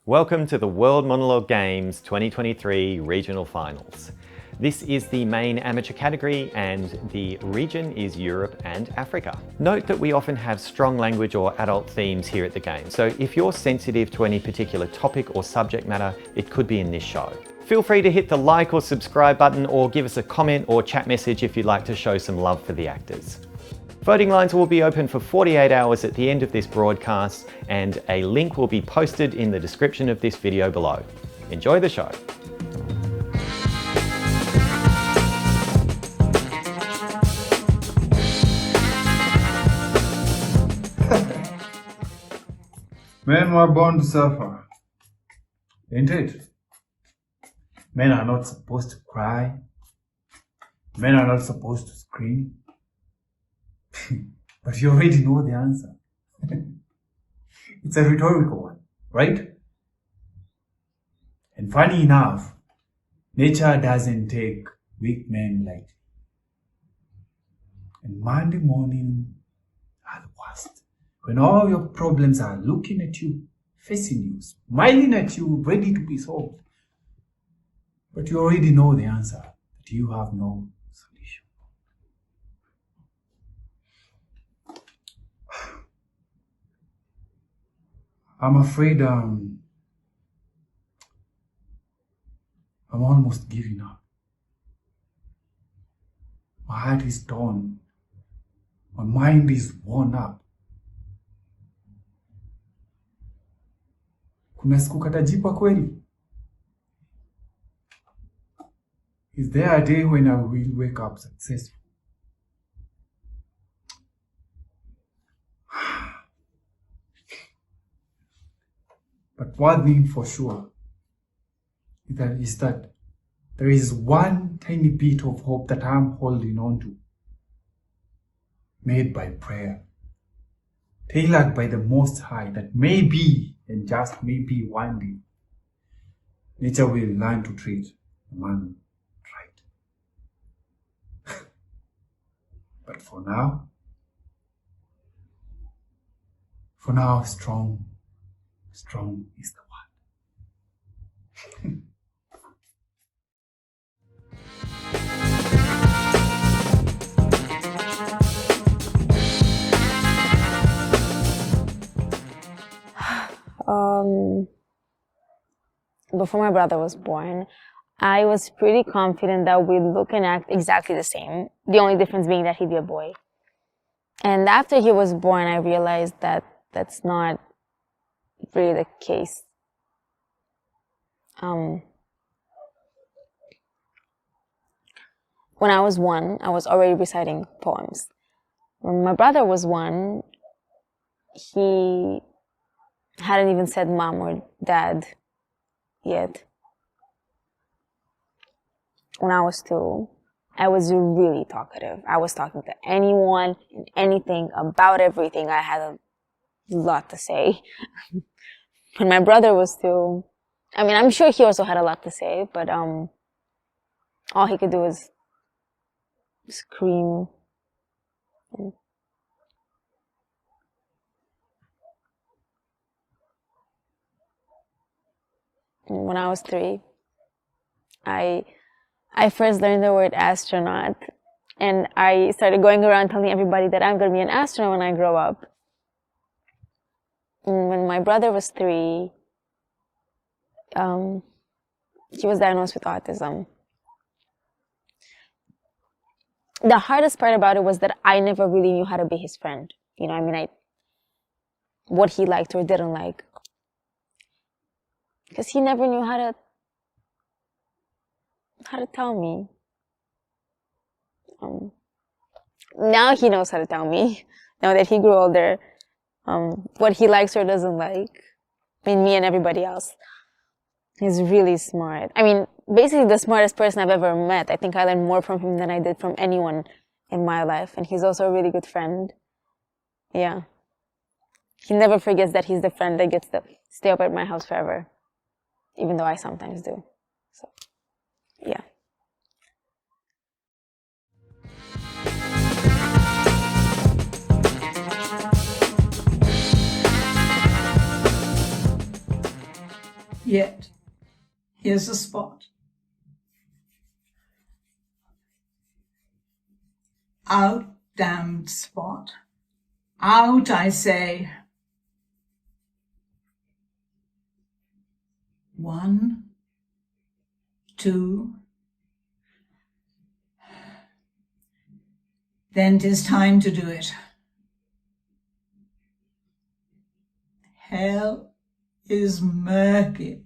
Welcome to the World Monologue Games 2023 Regional Finals. This is the main amateur category and the region is Europe and Africa. Note that we often have strong language or adult themes here at the game, so if you're sensitive to any particular topic or subject matter, it could be in this show. Feel free to hit the like or subscribe button or give us a comment or chat message if you'd like to show some love for the actors. Voting lines will be open for 48 hours at the end of this broadcast, and a link will be posted in the description of this video below. Enjoy the show. Men were born to suffer, ain't it? Men are not supposed to cry. Men are not supposed to scream. But you already know the answer. It's a rhetorical one, right? And funny enough, nature doesn't take weak men lightly. And Monday morning are the worst. When all your problems are looking at you, facing you, smiling at you, ready to be solved. But you already know the answer, that you have no solution. I'm afraid I'm almost giving up. My heart is torn. My mind is worn up. Kuna siku katajipa kweli? Is there a day when I will wake up successful? But one thing for sure is that there is one tiny bit of hope that I'm holding on to, made by prayer, tailored by the Most High, that maybe, and just maybe one day, nature will learn to treat a man right. But for now, strong is the word. Before my brother was born, I was pretty confident that we'd look and act exactly the same. The only difference being that he'd be a boy. And after he was born, I realized that that's not really the case. When I was 1, I was already reciting poems. When my brother was 1, he hadn't even said mom or dad yet. When I was 2, I was really talkative. I was talking to anyone and anything about everything. I had a lot to say. When my brother was 2, I mean, I'm sure he also had a lot to say, but all he could do was scream. And when I was 3, I first learned the word astronaut, and I started going around telling everybody that I'm going to be an astronaut when I grow up. And when my brother was 3, he was diagnosed with autism. The hardest part about it was that I never really knew how to be his friend. You know, I mean, what he liked or didn't like. Because he never knew how to tell me. Now he knows how to tell me. Now that he grew older, what he likes or doesn't like. I mean, me and everybody else. He's really smart. I mean, basically the smartest person I've ever met. I think I learned more from him than I did from anyone in my life. And he's also a really good friend. Yeah. He never forgets that he's the friend that gets to stay up at my house forever. Even though I sometimes do. So, yeah. Yet, here's the spot. Out, damned spot. Out, I say. 1, 2. Then 'tis time to do it. Hell is murky.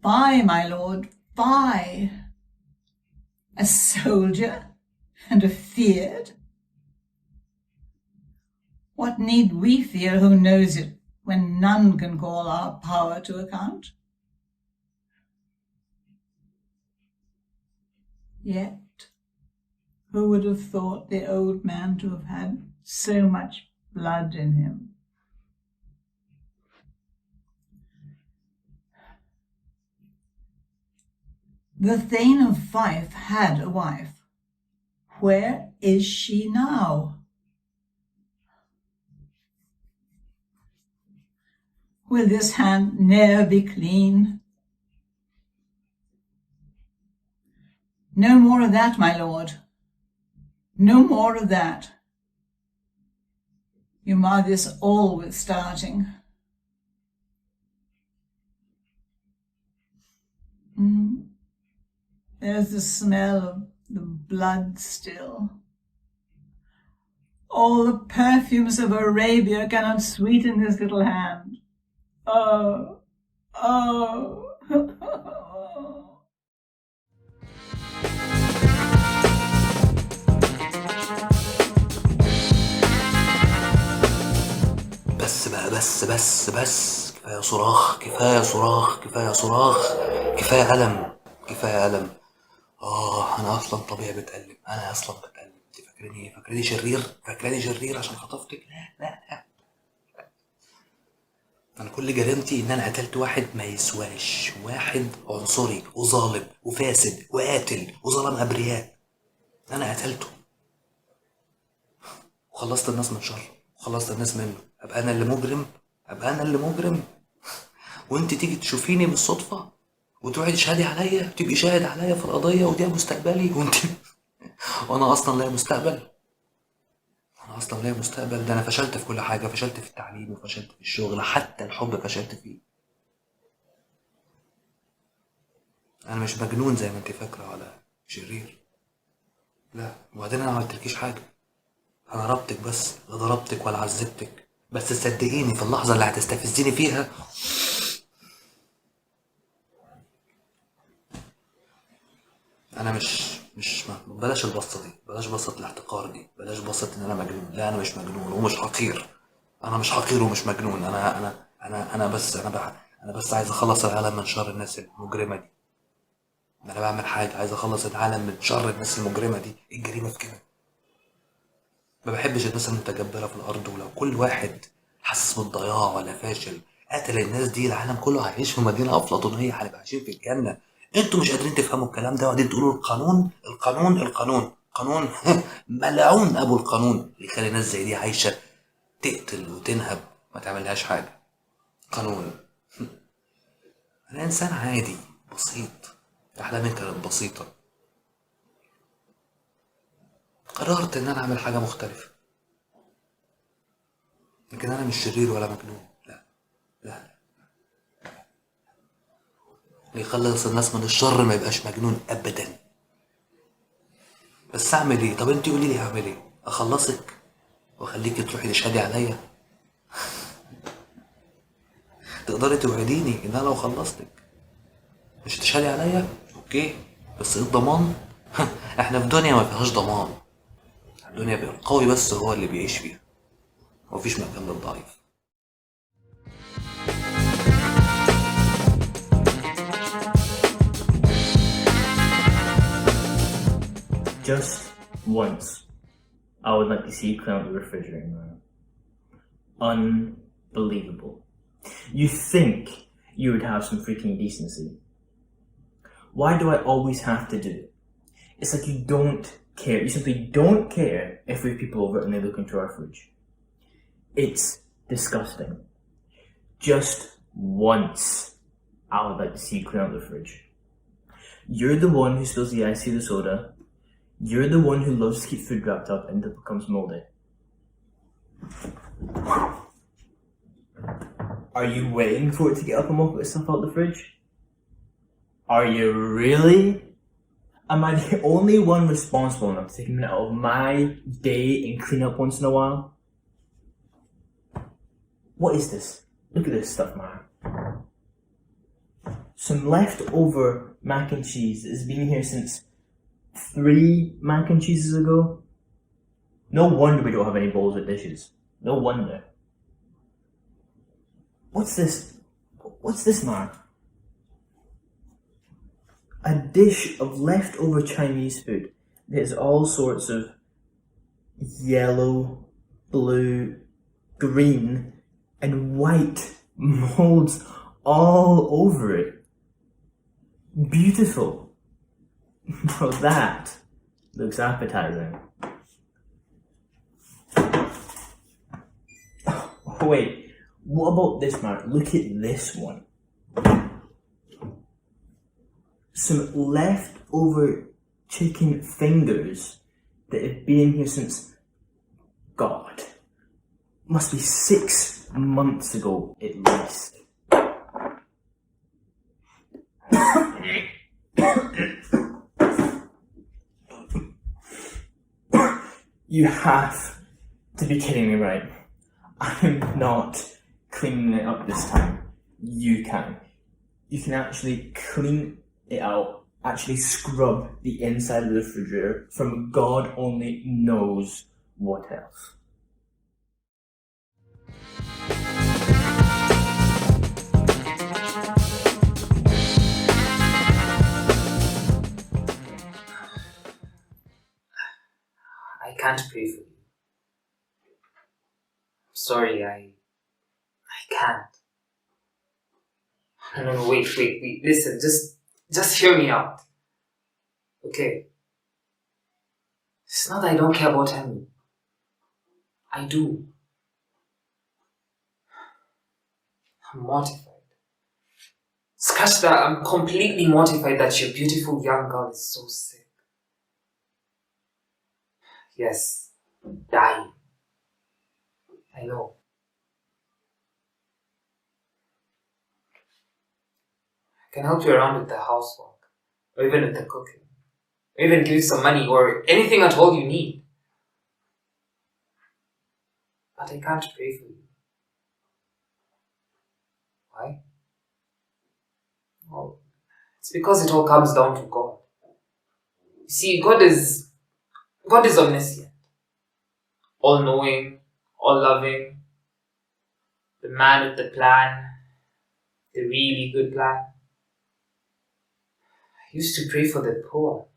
By, my lord, by. A soldier and afeard? What need we fear who knows it, when none can call our power to account? Yet, who would have thought the old man to have had so much blood in him? The Thane of Fife had a wife. Where is she now? Will this hand ne'er be clean? No more of that, my lord. No more of that. You mar this all with starting. There's the smell of the blood still. All the perfumes of Arabia cannot sweeten this little hand. Oh, oh. بس بقى بس كفاية صراخ كفاية صراخ كفاية صراخ كفاية ألم كفاية ألم. أنا أصلا طبيعي بتألم، أنا أصلا بتألم. أنت فاكراني شرير؟ فاكراني شرير عشان خطفتك؟ لا. أنا كل جريمتي إن أنا قتلت واحد ما يسواش، واحد عنصري وظالم وفاسد وقاتل وظلم أبرياء. أنا قتلته وخلصت الناس من شر وخلصت الناس منه. أبقى أنا اللي مجرم وأنت تيجي تشوفيني بالصدفة وتروحي تشهدي عليا، تبقي شاهد عليا في القضية ودي مستقبلي وأنا أصلا لا مستقبل. ده أنا فشلت في كل حاجة، فشلت في التعليم وفشلت في الشغل، حتى الحب فشلت فيه. أنا مش مجنون زي ما أنت فاكرة ولا شرير، لا. وبعدين أنا معملتلكيش حاجة، أنا ضربتك بس، لا ضربتك ولا عذبتك. بس صدقيني في اللحظة اللي هتستفزيني فيها أنا مش بلاش البصة دي، بلاش بصة الاحتقار دي، بلاش بصة إن أنا مجنون. لا، أنا مش مجنون ومش حقير. أنا مش حقير ومش مجنون. أنا بس عايز أخلص العالم من شر الناس المجرمة دي. أنا بعمل حاجة، عايز أخلص العالم من شر الناس المجرمة دي. إيه الجريمة في كده؟ ما بحبش الناس المتجبرة في الأرض، ولو كل واحد حاسس بالضياع ولا فاشل قتل الناس دي، العالم كله هيعيش في مدينة أفلاطونية، هنبقى عايشين في الجنة. انتوا مش قادرين تفهموا الكلام ده وقاعدين تقولوا القانون ملعون أبو القانون اللي يخلي ناس زي دي عايشة تقتل وتنهب ما تعملهاش حاجة. قانون. أنا إنسان عادي بسيط، أحلامي كانت بسيطة، قررت إن أنا أعمل حاجة مختلفة. لكن أنا مش شرير ولا مجنون، لا. اللي يخلص الناس من الشر ما يبقاش مجنون أبدا. بس أعمل إيه؟ طب أنتي قولي لي أعمل إيه؟ أخلصك وأخليكي تروحي تشهدي عليا؟ تقدري توعديني إن أنا لو خلصتك مش تشهدي عليا؟ أوكي، بس إيه الضمان؟ إحنا في دنيا ما فيهاش ضمان. الدنيا القوي بس هو اللي بيعيش فيها، ومفيش مكان للضعيف. Just once, I would like to see you clean out the refrigerator, man. Unbelievable. You think you would have some freaking decency. Why do I always have to do it? It's like you don't care. You simply don't care if we have people over and they look into our fridge. It's disgusting. just once, I would like to see you clean out the fridge. You're the one who spills the ice through the soda. You're the one who loves to keep food wrapped up until it becomes moldy. Are you waiting for it to get up and walk with stuff out the fridge? Are you really? Am I the only one responsible enough to take a minute out of my day and clean up once in a while? What is this? Look at this stuff, man. Some leftover mac and cheese that has been here since 3 mac and cheeses ago. No wonder we don't have any bowls or dishes. No wonder. What's this? What's this, man? A dish of leftover Chinese food that has all sorts of yellow, blue, green, and white molds all over it. Beautiful. Well, that looks appetizing. Oh, wait, what about this, man? Look at this one. Some leftover chicken fingers that have been here since, God, must be 6 months ago at least. You have to be kidding me, right? I'm not cleaning it up this time. You can. You can actually clean it out, actually scrub the inside of the refrigerator from God only knows what else. I can't pray for you. Sorry, I can't. No, wait. Listen, just hear me out. Okay. It's not that I don't care about him. I do. I'm mortified. Scratch that, I'm completely mortified that your beautiful young girl is so sick. Yes, dying. I know. I can help you around with the housework, or even with the cooking, or even give you some money, or anything at all you need. But I can't pray for you. Why? Well, it's because it all comes down to God. You see, God is omniscient, all-knowing, all-loving, the man with the plan, the really good plan. I used to pray for the poor,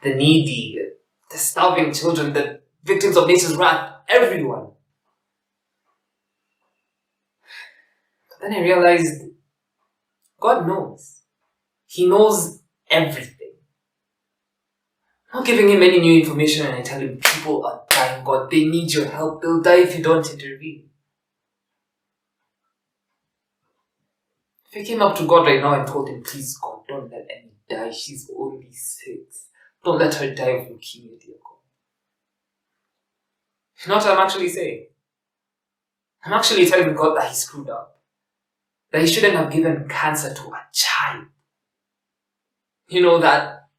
the needy, the starving children, the victims of nature's wrath, everyone. But then I realized God knows. He knows everything. I'm not giving him any new information and I tell him people are dying, God, they need your help, they'll die if you don't intervene. If I came up to God right now and told him, please God, don't let Emmy die, she's only 6. Don't let her die of leukemia, dear God. You know what I'm actually saying? I'm actually telling God that he screwed up. That he shouldn't have given cancer to a child. You know, that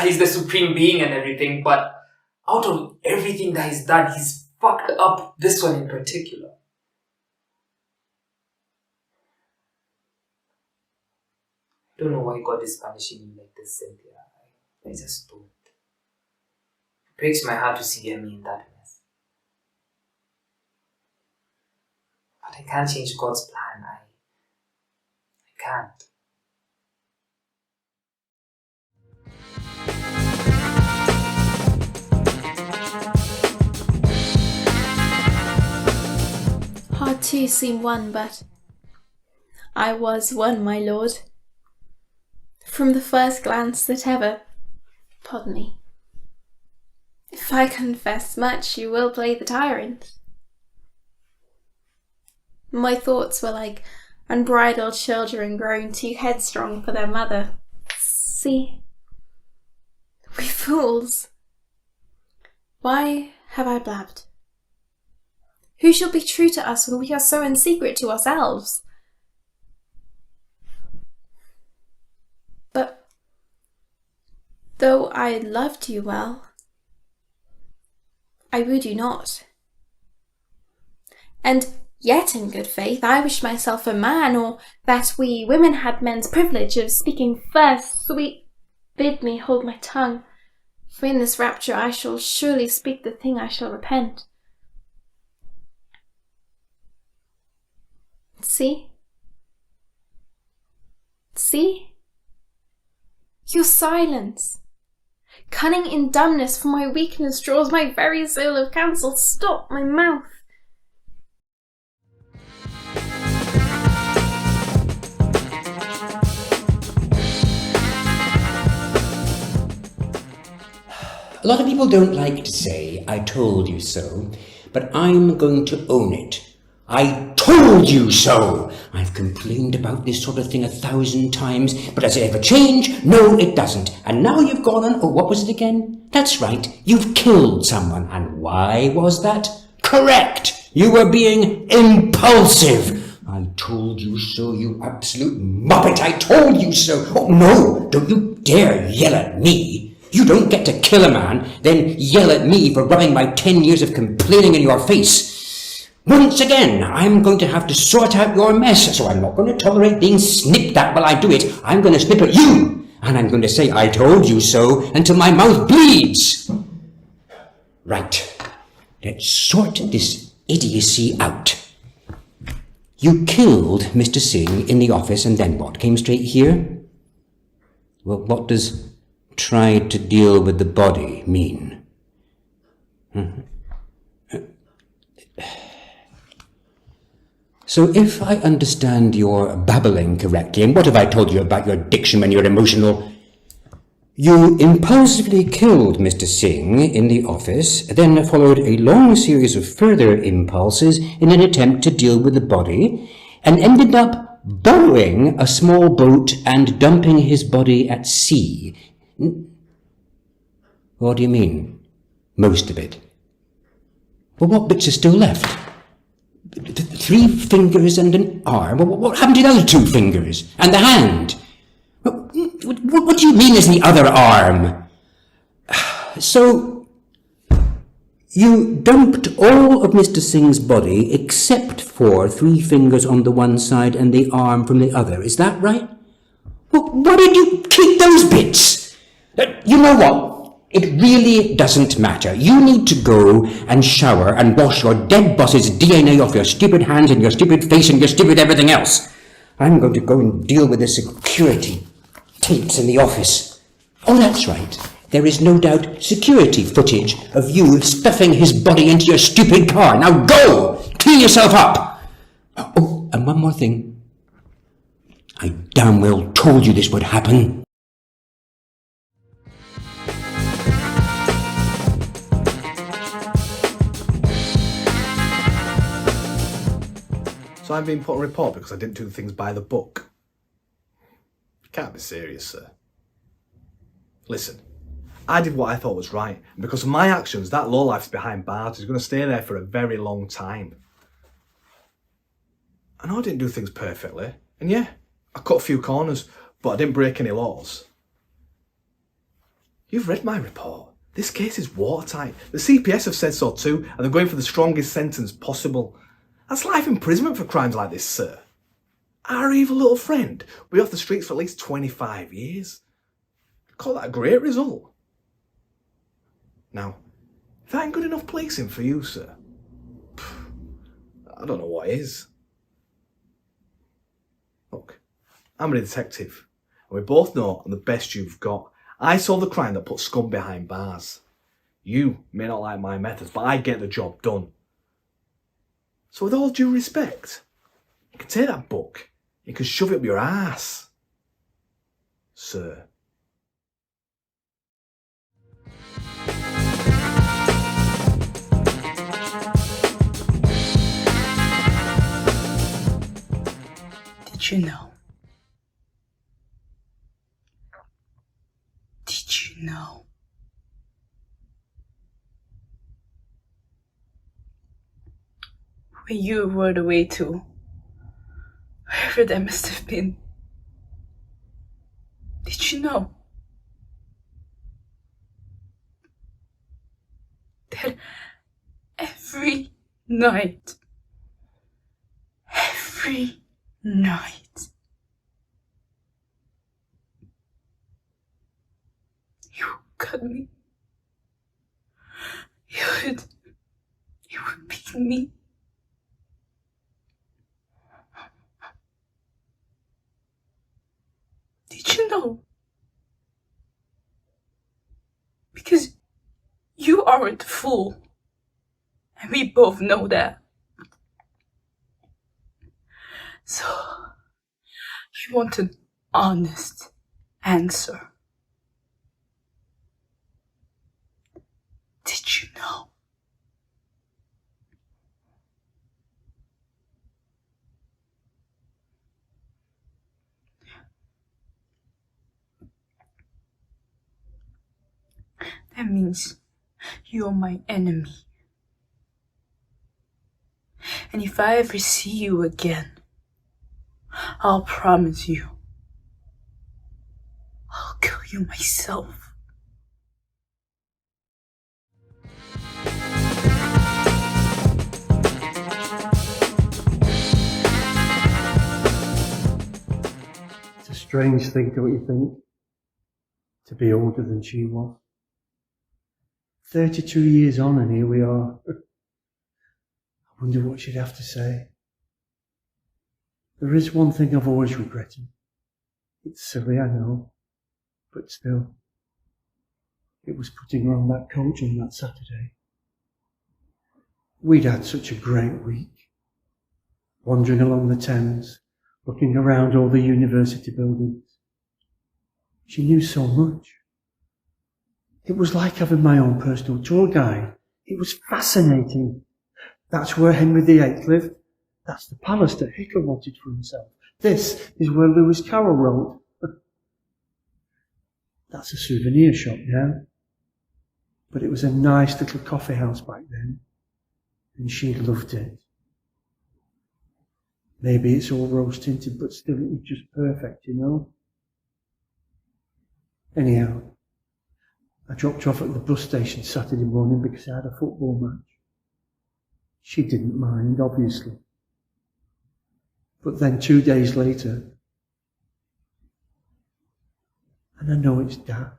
he's the supreme being and everything, but out of everything that he's done, he's fucked up this one in particular. I don't know why God is punishing me like this, Cynthia. I just don't. It breaks my heart to see Emmy in that mess. But I can't change God's plan. I can't. Hard to seem one, but I was one, my lord. From the first glance that ever, pardon me, if I confess much, you will play the tyrant. My thoughts were like unbridled children growing too headstrong for their mother. See? We fools. Why have I blabbed? Who shall be true to us when we are so in secret to ourselves? But though I loved you well, I wooed you not. And yet in good faith I wished myself a man, or that we women had men's privilege of speaking first. Sweet, bid me hold my tongue, for in this rapture I shall surely speak the thing I shall repent. See? See? Your silence, cunning in dumbness, for my weakness draws my very soul of counsel. Stop my mouth. A lot of people don't like to say, I told you so, but I'm going to own it. I told you so! I've complained about this sort of thing 1,000 times, but does it ever change? No, it doesn't. And now you've gone on, oh, what was it again? That's right, you've killed someone. And why was that? Correct! You were being impulsive. I told you so, you absolute muppet, I told you so. Oh, no, don't you dare yell at me. You don't get to kill a man, then yell at me for rubbing my 10 years of complaining in your face. Once again, I'm going to have to sort out your mess, so I'm not going to tolerate being snipped at while I do it. I'm going to snip at you, and I'm going to say I told you so until my mouth bleeds. Right, let's sort this idiocy out. You killed Mr. Singh in the office, and then what? Came straight here? Well, what does tried to deal with the body mean? So if I understand your babbling correctly, and what have I told you about your diction when you're emotional? You impulsively killed Mr. Singh in the office, then followed a long series of further impulses in an attempt to deal with the body, and ended up borrowing a small boat and dumping his body at sea. What do you mean? Most of it. Well, what bits are still left? 3 fingers and an arm? What happened to the other 2 fingers? And the hand? What do you mean is the other arm? So, you dumped all of Mr. Singh's body except for 3 fingers on the one side and the arm from the other, is that right? Well, why did you keep those bits? You know what? It really doesn't matter. You need to go and shower and wash your dead boss's DNA off your stupid hands and your stupid face and your stupid everything else. I'm going to go and deal with the security tapes in the office. Oh, that's right. There is no doubt security footage of you stuffing his body into your stupid car. Now go! Clean yourself up! Oh, and one more thing. I damn well told you this would happen. So I'm being put on report because I didn't do things by the book. You can't be serious, sir. Listen, I did what I thought was right, and because of my actions, that lowlife's behind bars. He's going to stay there for a very long time. I know I didn't do things perfectly, and yeah, I cut a few corners, but I didn't break any laws. You've read my report. This case is watertight. The CPS have said so too, and they're going for the strongest sentence possible. That's life imprisonment for crimes like this, sir. Our evil little friend will be off the streets for at least 25 years. I'd call that a great result. Now, if that ain't good enough policing for you, sir, I don't know what is. Look, I'm a detective, and we both know I'm the best you've got. I solve the crime that puts scum behind bars. You may not like my methods, but I get the job done. So with all due respect, you can take that book, you can shove it up your ass, sir. Did you know? Did you know? When you rode away to wherever that must have been, did you know that every night, you would cut me, you would beat me? Did you know? Because you aren't a fool, and we both know that. So, I want an honest answer. Did you know? That means you're my enemy. And if I ever see you again, I'll promise you, I'll kill you myself. It's a strange thing, don't you think? To be older than she was. 32 years on and here we are. I wonder what she'd have to say. There is one thing I've always regretted. It's silly, I know, but still. It was putting her on that coach on that Saturday. We'd had such a great week. Wandering along the Thames, looking around all the university buildings. She knew so much. It was like having my own personal tour guide. It was fascinating. That's where Henry VIII lived. That's the palace that Hitler wanted for himself. This is where Lewis Carroll wrote. That's a souvenir shop now. But it was a nice little coffee house back then. And she loved it. Maybe it's all rose tinted, but still it was just perfect, you know? Anyhow, I dropped her off at the bus station Saturday morning because I had a football match. She didn't mind, obviously. But then 2 days later, and I know it's daft,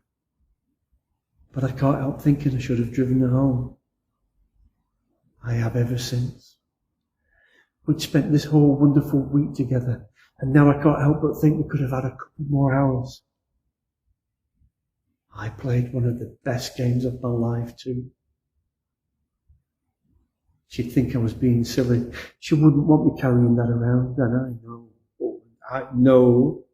but I can't help thinking I should have driven her home. I have ever since. We'd spent this whole wonderful week together, and now I can't help but think we could have had a couple more hours. I played one of the best games of my life too. She'd think I was being silly. She wouldn't want me carrying that around, and I know,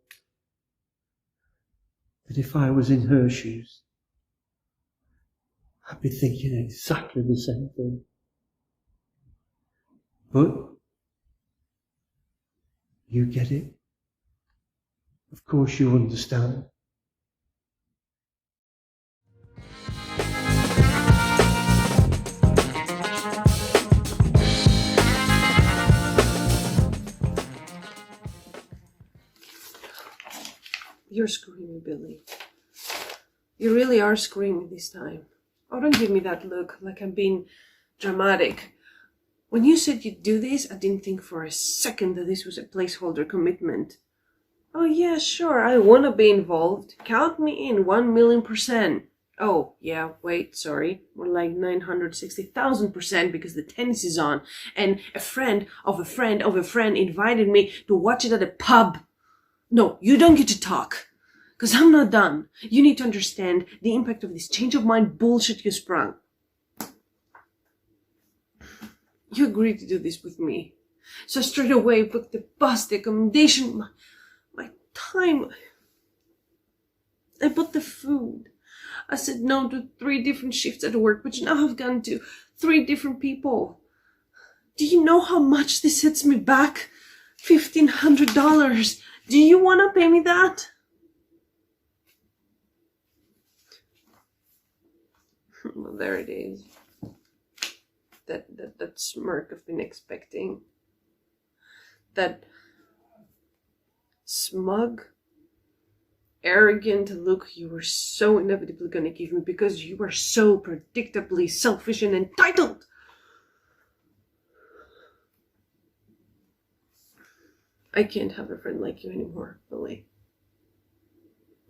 that if I was in her shoes, I'd be thinking exactly the same thing. But you get it. Of course you understand. You're screaming, Billy. You really are screaming this time. Oh, don't give me that look like I'm being dramatic. When you said you'd do this, I didn't think for a second that this was a placeholder commitment. Oh yeah, sure, I wanna be involved. Count me in 1,000,000%. Oh, yeah, wait, sorry. More like 960,000% because the tennis is on. And a friend of a friend of a friend invited me to watch it at a pub. No, you don't get to talk. Because I'm not done. You need to understand the impact of this change of mind bullshit you sprung. You agreed to do this with me. So straight away booked the bus, the accommodation, my time. I bought the food. I said no to 3 different shifts at work, which now have gone to 3 different people. Do you know how much this sets me back? $1,500. Do you want to pay me that? Well, there it is. That smirk I've been expecting. That smug, arrogant look you were so inevitably gonna give me because you were so predictably selfish and entitled. I can't have a friend like you anymore, Billy.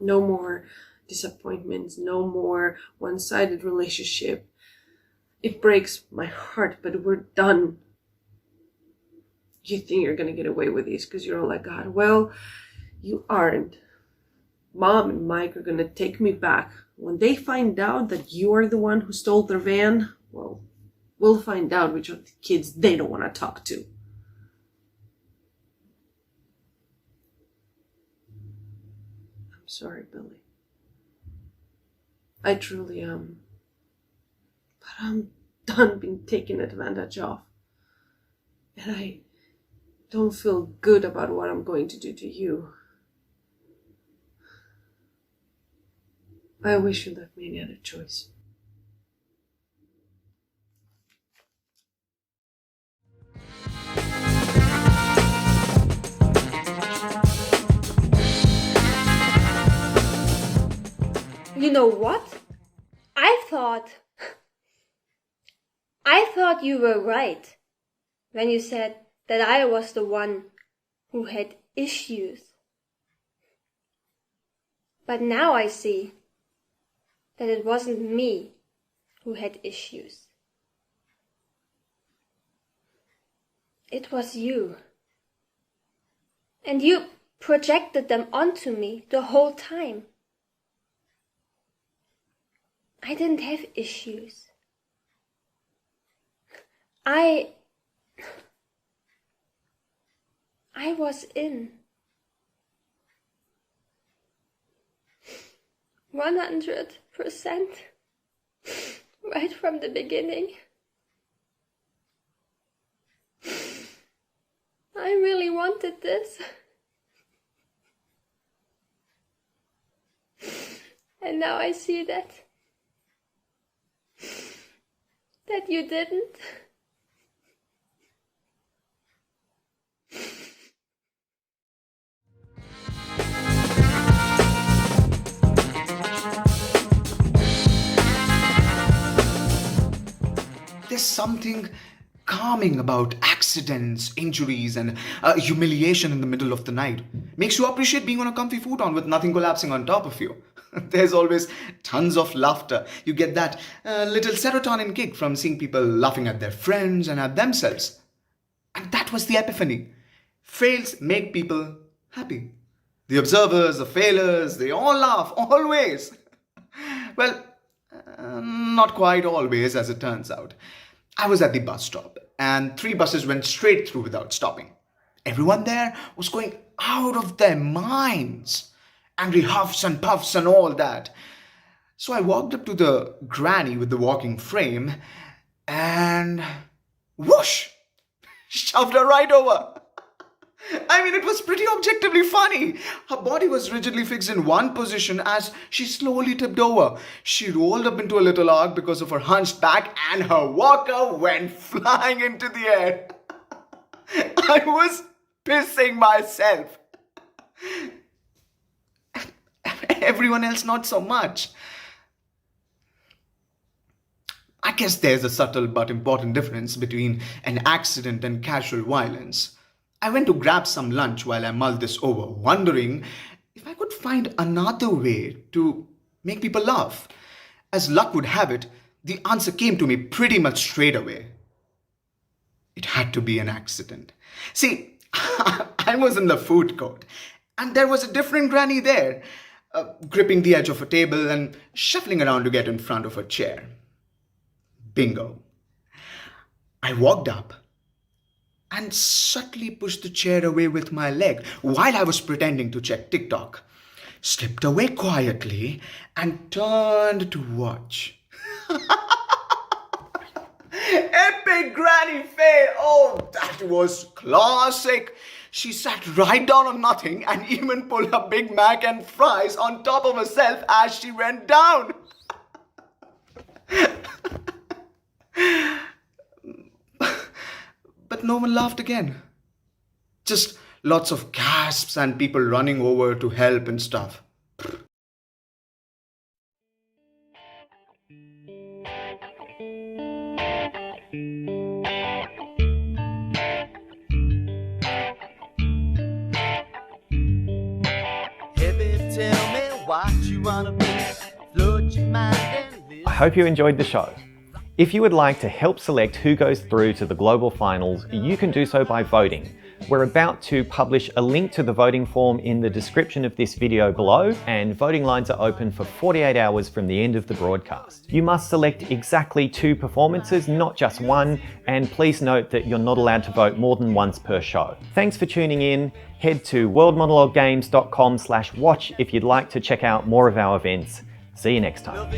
No more disappointments, no more one-sided relationship. It breaks my heart, but we're done. You think you're gonna get away with this because you're all like God. Well, you aren't. Mom and Mike are gonna take me back. When they find out that you are the one who stole their van, well, we'll find out which of the kids they don't want to talk to. I'm sorry, Billy. I truly am. But I'm done being taken advantage of. And I don't feel good about what I'm going to do to you. I wish you left me any other choice. You know what? I thought you were right when you said that I was the one who had issues. But now I see that it wasn't me who had issues. It was you. And you projected them onto me the whole time. I didn't have issues. I was in 100% right from the beginning. I really wanted this. And now I see that you didn't. There's something calming about accidents, injuries, and humiliation in the middle of the night. Makes you appreciate being on a comfy futon with nothing collapsing on top of you. There's always tons of laughter. You get that little serotonin kick from seeing people laughing at their friends and at themselves. And that was the epiphany. Fails make people happy. The observers, the failures, they all laugh, always. Well, not quite always, as it turns out. I was at the bus stop, and 3 buses went straight through without stopping. Everyone there was going out of their minds. Angry huffs and puffs and all that. So I walked up to the granny with the walking frame, and whoosh! Shoved her right over. I mean, it was pretty objectively funny. Her body was rigidly fixed in one position as she slowly tipped over. She rolled up into a little arc because of her hunched back, and her walker went flying into the air. I was pissing myself. Everyone else not so much. I guess there's a subtle but important difference between an accident and casual violence. I went to grab some lunch while I mulled this over, wondering if I could find another way to make people laugh. As luck would have it, the answer came to me pretty much straight away. It had to be an accident. See, I was in the food court, and there was a different granny there, gripping the edge of a table and shuffling around to get in front of a chair. Bingo. I walked up and subtly pushed the chair away with my leg while I was pretending to check TikTok. Slipped away quietly and turned to watch. Epic granny fail! Oh, that was classic. She sat right down on nothing and even pulled a Big Mac and fries on top of herself as she went down. But no one laughed again. Just lots of gasps and people running over to help and stuff. I hope you enjoyed the show. If you would like to help select who goes through to the global finals, you can do so by voting. We're about to publish a link to the voting form in the description of this video below, and voting lines are open for 48 hours from the end of the broadcast. You must select exactly 2 performances, not just one, and please note that you're not allowed to vote more than once per show. Thanks for tuning in. Head to worldmonologuegames.com/watch if you'd like to check out more of our events. See you next time.